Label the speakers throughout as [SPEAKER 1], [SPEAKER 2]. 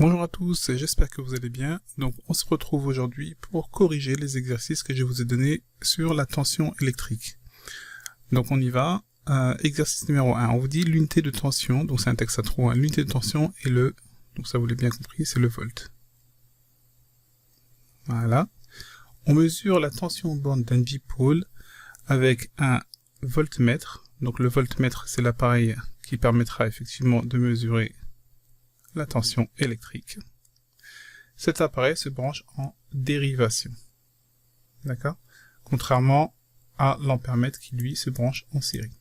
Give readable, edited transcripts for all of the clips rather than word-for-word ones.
[SPEAKER 1] Bonjour à tous, j'espère que vous allez bien. Donc on se retrouve aujourd'hui pour corriger les exercices que je vous ai donnés sur la tension électrique. Donc on y va. Exercice numéro 1, on vous dit l'unité de tension, donc c'est un texte à trous, hein. L'unité de tension est donc ça vous l'avez bien compris, c'est le volt. Voilà. On mesure la tension borne d'un dipôle avec un voltmètre. Donc le voltmètre, c'est l'appareil qui permettra effectivement de mesurer la tension électrique. Cet appareil se branche en dérivation. D'accord? Contrairement à l'ampèremètre qui lui se branche en série.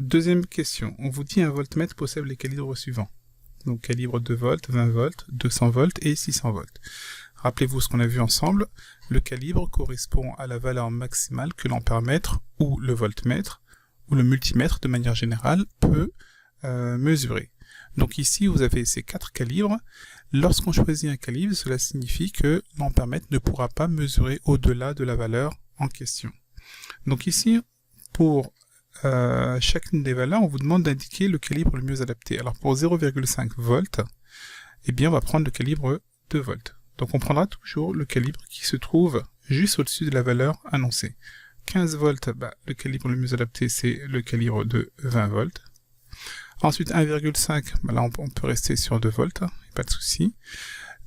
[SPEAKER 1] Deuxième question. On vous dit un voltmètre possède les calibres suivants. Donc calibre 2 volts, 20 volts, 200 volts et 600 volts. Rappelez-vous ce qu'on a vu ensemble. Le calibre correspond à la valeur maximale que l'ampèremètre ou le voltmètre ou le multimètre de manière générale peut mesurer. Donc ici, vous avez ces 4 calibres. Lorsqu'on choisit un calibre, cela signifie que l'ampèremètre ne pourra pas mesurer au-delà de la valeur en question. Donc ici, pour chacune des valeurs, on vous demande d'indiquer le calibre le mieux adapté. Alors pour 0,5 volts, eh bien on va prendre le calibre 2 volts. Donc on prendra toujours le calibre qui se trouve juste au-dessus de la valeur annoncée. 15 volts, le calibre le mieux adapté, c'est le calibre de 20 volts. Ensuite 1,5, là on peut rester sur 2 volts, pas de souci.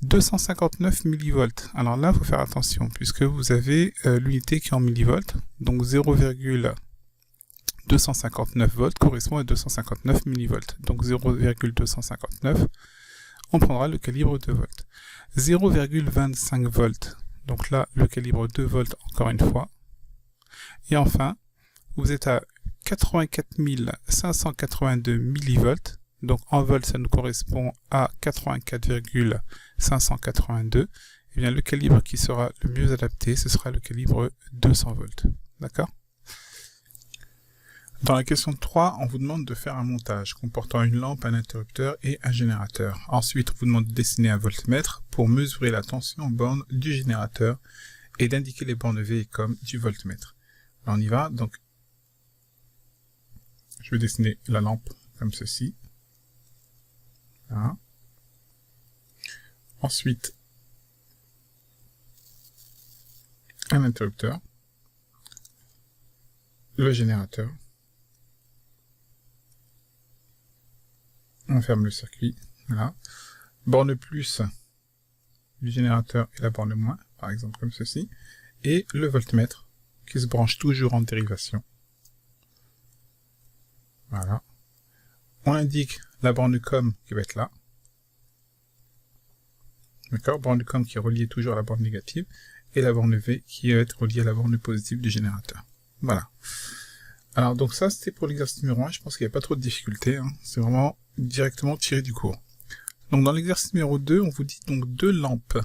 [SPEAKER 1] 259 millivolts. Alors là, il faut faire attention, puisque vous avez l'unité qui est en millivolts, donc 0,259 volts correspond à 259 millivolts. Donc 0,259, on prendra le calibre 2 volts. 0,25 volts, donc là, le calibre 2 volts encore une fois. Et enfin, vous êtes à 84 582 millivolts, donc en volts ça nous correspond à 84,582, et bien le calibre qui sera le mieux adapté, ce sera le calibre 200 volts, d'accord? Dans la question 3, on vous demande de faire un montage comportant une lampe, un interrupteur et un générateur. Ensuite, on vous demande de dessiner un voltmètre pour mesurer la tension en borne du générateur et d'indiquer les bornes V et COM du voltmètre. Là, on y va, donc je vais dessiner la lampe comme ceci. Voilà. Ensuite, un interrupteur, le générateur. On ferme le circuit. Voilà. Borne plus du générateur et la borne moins, par exemple comme ceci. Et le voltmètre qui se branche toujours en dérivation. Voilà. On indique la borne COM qui va être là. D'accord, borne COM qui est reliée toujours à la borne négative. Et la borne V qui va être reliée à la borne positive du générateur. Voilà. Alors donc ça c'était pour l'exercice numéro 1. Je pense qu'il n'y a pas trop de difficultés. Hein. C'est vraiment directement tiré du cours. Donc dans l'exercice numéro 2, on vous dit donc 2 lampes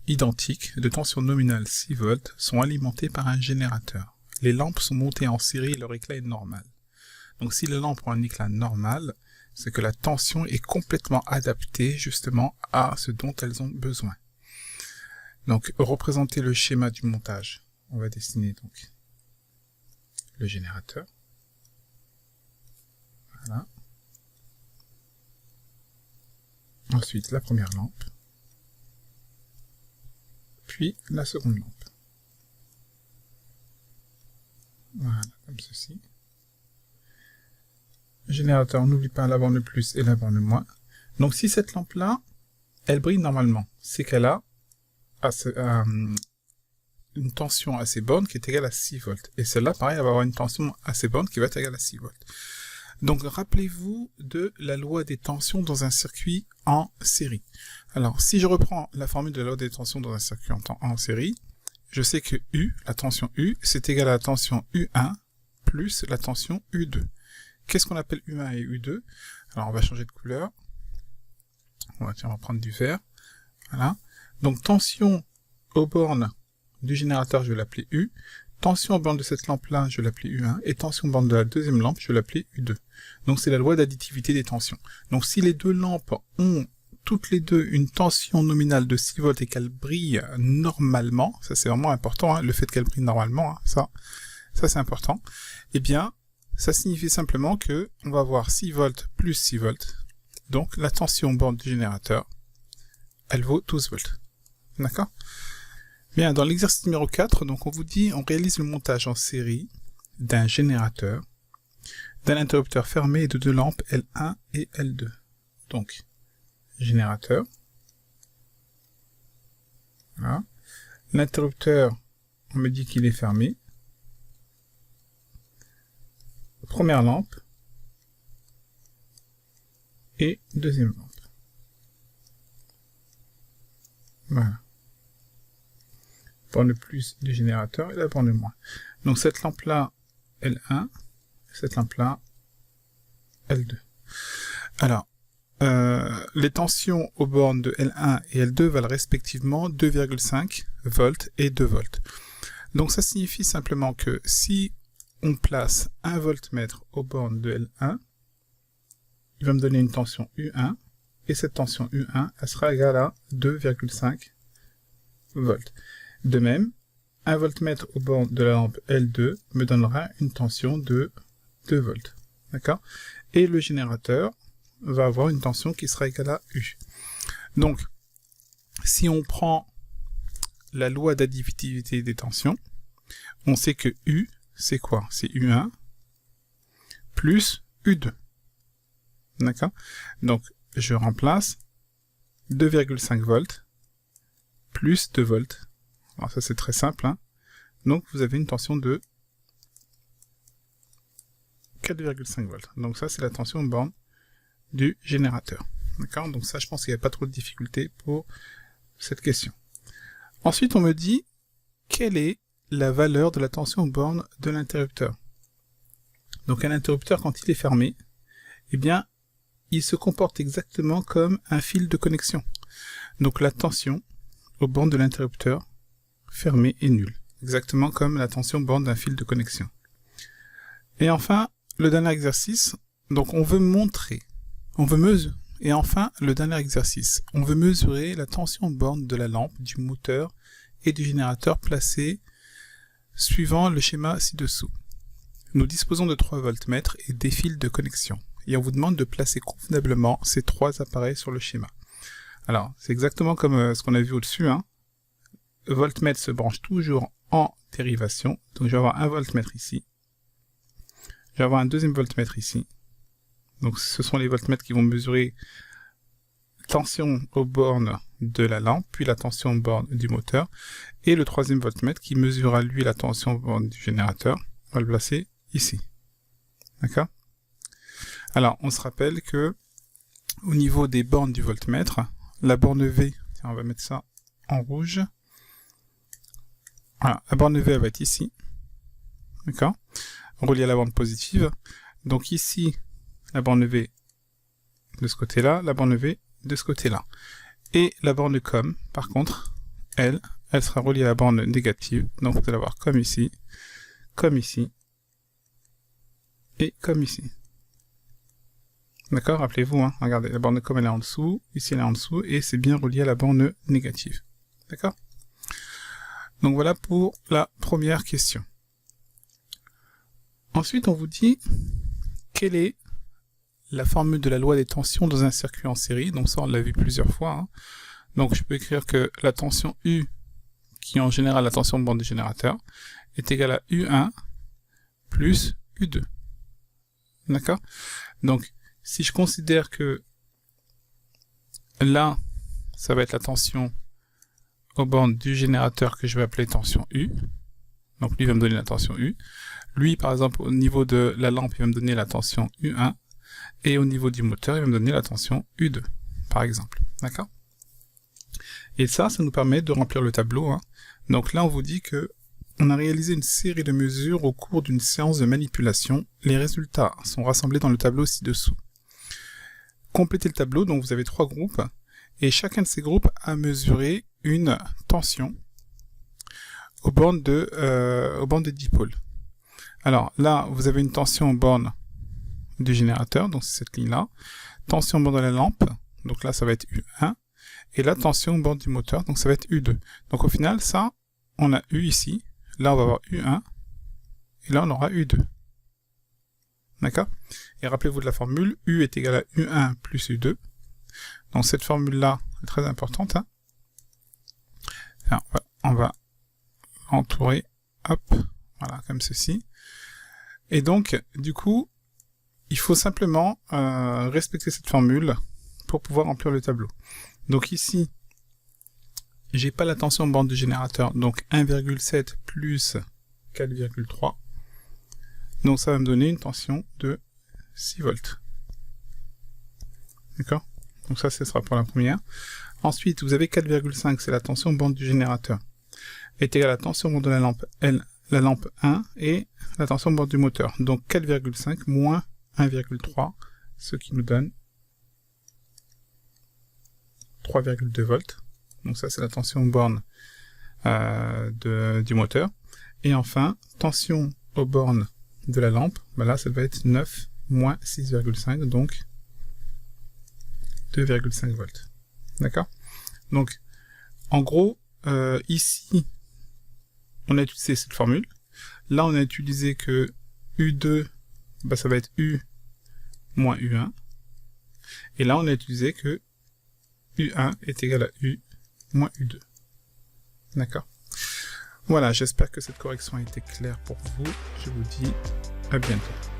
[SPEAKER 1] identiques de tension nominale 6 volts sont alimentées par un générateur. Les lampes sont montées en série et leur éclat est normal. Donc si les lampes ont un éclat normal, c'est que la tension est complètement adaptée justement à ce dont elles ont besoin. Donc représenter le schéma du montage. On va dessiner donc le générateur. Voilà. Ensuite la première lampe. Puis la seconde lampe. Voilà, comme ceci. Générateur, on n'oublie pas la borne plus et la borne moins. Donc si cette lampe-là, elle brille normalement, c'est qu'elle a une tension assez bonne qui est égale à 6 volts. Et celle-là, pareil, elle va avoir une tension assez bonne qui va être égale à 6 volts. Donc rappelez-vous de la loi des tensions dans un circuit en série. Alors si je reprends la formule de la loi des tensions dans un circuit en série, je sais que U, la tension U, c'est égal à la tension U1 plus la tension U2. Qu'est-ce qu'on appelle U1 et U2? Alors on va changer de couleur. On va prendre du vert. Voilà. Donc tension aux bornes du générateur, je vais l'appeler U. Tension aux bornes de cette lampe-là, je vais l'appeler U1. Et tension aux bornes de la deuxième lampe, je vais l'appeler U2. Donc c'est la loi d'additivité des tensions. Donc si les deux lampes ont toutes les deux une tension nominale de 6 volts et qu'elles brillent normalement, ça c'est vraiment important, hein, le fait qu'elles brillent normalement, hein, ça c'est important, eh bien ça signifie simplement que on va avoir 6 volts plus 6 volts Donc la tension borne du générateur, elle vaut 12 volts. D'accord? Bien, dans l'exercice numéro 4, donc on vous dit, on réalise le montage en série d'un générateur, d'un interrupteur fermé et de deux lampes L1 et L2. Donc, générateur. Voilà. L'interrupteur, on me dit qu'il est fermé. Première lampe et deuxième lampe. Voilà. Borne plus du générateur et la borne moins. Donc cette lampe-là, L1, cette lampe-là, L2. Alors, les tensions aux bornes de L1 et L2 valent respectivement 2,5 volts et 2 volts. Donc ça signifie simplement que si on place un voltmètre aux bornes de L1, il va me donner une tension U1, et cette tension U1, elle sera égale à 2,5 volts. De même, un voltmètre aux bornes de la lampe L2 me donnera une tension de 2 volts. D'accord? Et le générateur va avoir une tension qui sera égale à U. Donc, si on prend la loi d'additivité des tensions, on sait que U, c'est quoi? C'est U1 plus U2. D'accord? Donc, je remplace 2,5 volts plus 2 volts. Alors ça, c'est très simple, hein? Donc, vous avez une tension de 4,5 volts. Donc ça, c'est la tension borne du générateur. D'accord? Donc ça, je pense qu'il n'y a pas trop de difficultés pour cette question. Ensuite, on me dit, quelle est la valeur de la tension borne de l'interrupteur? Donc un interrupteur, quand il est fermé, eh bien, il se comporte exactement comme un fil de connexion. Donc la tension aux bornes de l'interrupteur fermé est nulle. Exactement comme la tension borne d'un fil de connexion. Et enfin, le dernier exercice, donc on veut mesurer. Et enfin, le dernier exercice, on veut mesurer la tension borne de la lampe, du moteur et du générateur placés suivant le schéma ci-dessous. Nous disposons de 3 voltmètres et des fils de connexion. Et on vous demande de placer convenablement ces 3 appareils sur le schéma. Alors, c'est exactement comme ce qu'on a vu au-dessus, hein. Le voltmètre se branche toujours en dérivation. Donc, je vais avoir un voltmètre ici. Je vais avoir un deuxième voltmètre ici. Donc, ce sont les voltmètres qui vont mesurer la tension aux bornes de la lampe, puis la tension aux bornes du moteur. Et le troisième voltmètre qui mesurera, lui, la tension aux bornes du générateur. On va le placer ici. D'accord? Alors, on se rappelle que au niveau des bornes du voltmètre, la borne V, tiens, on va mettre ça en rouge. Voilà, la borne V, elle va être ici. D'accord? Reliée à la borne positive. Donc ici, la borne V de ce côté-là, la borne V de ce côté-là. Et la borne COM, par contre, elle sera reliée à la borne négative. Donc vous allez avoir comme ici, et comme ici. D'accord? Rappelez-vous, hein, regardez, la borne COM elle est en dessous, ici elle est en dessous, et c'est bien relié à la borne négative. D'accord? Donc voilà pour la première question. Ensuite, on vous dit quelle est la formule de la loi des tensions dans un circuit en série. Donc ça, on l'a vu plusieurs fois, hein. Donc je peux écrire que la tension U, qui est en général la tension de borne du générateur, est égale à U1 plus U2. D'accord? Donc, si je considère que là, ça va être la tension aux bornes du générateur que je vais appeler tension U. Donc lui va me donner la tension U. Lui, par exemple, au niveau de la lampe, il va me donner la tension U1. Et au niveau du moteur, il va me donner la tension U2, par exemple. D'accord? Et ça nous permet de remplir le tableau, hein. Donc là, on vous dit que on a réalisé une série de mesures au cours d'une séance de manipulation. Les résultats sont rassemblés dans le tableau ci-dessous. Complétez le tableau, donc vous avez 3 groupes, et chacun de ces groupes a mesuré une tension aux bornes des dipôles. Alors là, vous avez une tension aux bornes du générateur, donc c'est cette ligne-là. Tension aux bornes de la lampe, donc là ça va être U1. Et là, tension aux bornes du moteur, donc ça va être U2. Donc au final, ça, on a U ici. Là, on va avoir U1. Et là, on aura U2. D'accord? Et rappelez-vous de la formule, U est égal à U1 plus U2. Donc cette formule-là est très importante. Hein. Alors, on va entourer, hop, voilà, comme ceci. Et donc, du coup, il faut simplement respecter cette formule pour pouvoir remplir le tableau. Donc ici, j'ai pas la tension borne du générateur, donc 1,7 plus 4,3. Donc ça va me donner une tension de 6 volts. D'accord? Donc ça, ce sera pour la première. Ensuite, vous avez 4,5, c'est la tension borne du générateur. Est égale à la tension borne de la lampe L, la lampe 1, et la tension borne du moteur. Donc 4,5 moins 1,3, ce qui nous donne 3,2 volts. Donc ça, c'est la tension borne du moteur. Et enfin, tension aux bornes de la lampe, ben là, ça va être 9 moins 6,5, donc 2,5 volts. D'accord? Donc, en gros, ici, on a utilisé cette formule. Là, on a utilisé que U2, ben, ça va être U moins U1. Et là, on a utilisé que U1 est égal à U moins U2. D'accord? Voilà, j'espère que cette correction a été claire pour vous. Je vous dis à bientôt.